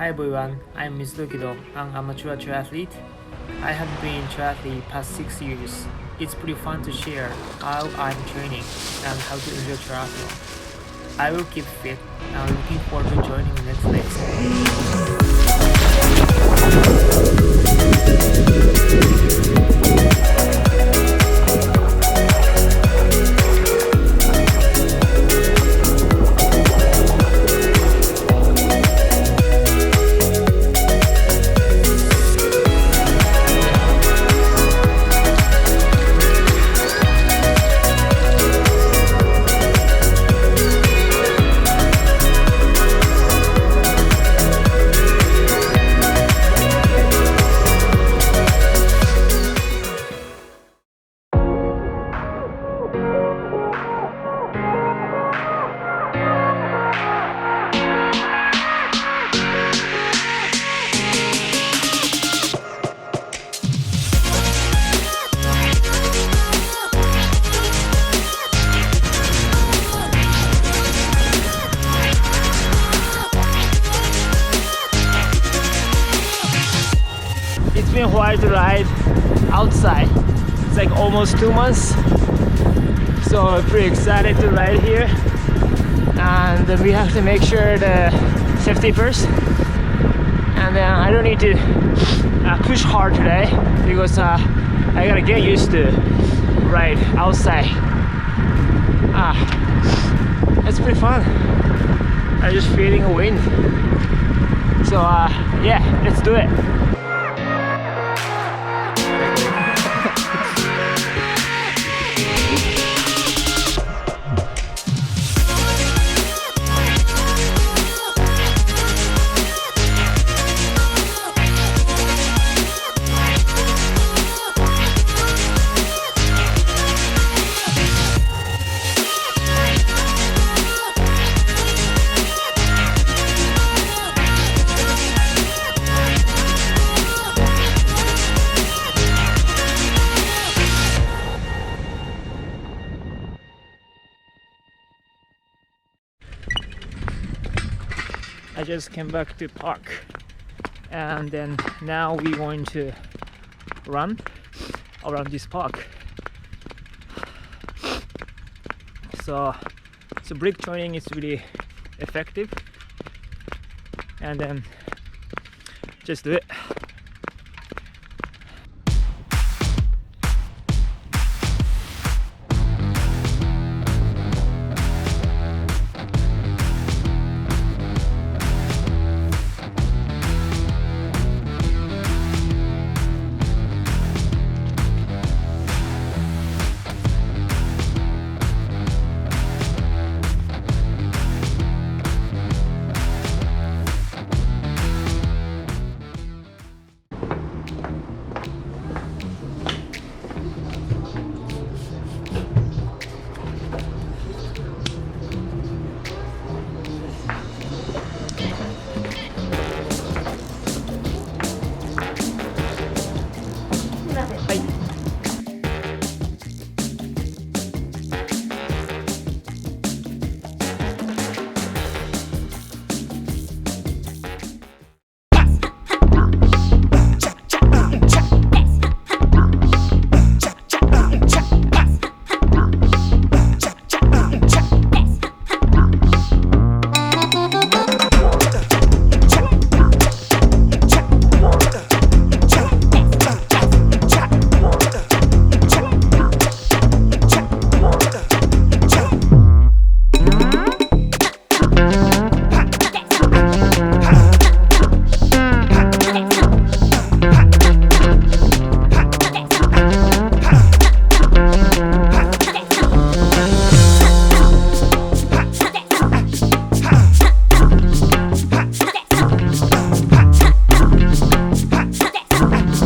Hi everyone, I'm Mr. Kido, an amateur triathlete. I have been in triathlete past 6 years. It's pretty fun to share how I'm training and how to enjoy triathlon. I will keep fit and I'm looking forward to joining the next race. It's been a while to ride outside. It's like almost 2 months, so I'm pretty excited to ride here. And we have to make sure the safety first. And then I don't need to push hard today because I gotta get used to ride outside. It's pretty fun. I'm just feeling a wind. So yeah, let's do it. I just came back to park, and then now we're going to run around this park. So brick training is really effective, and then just do it.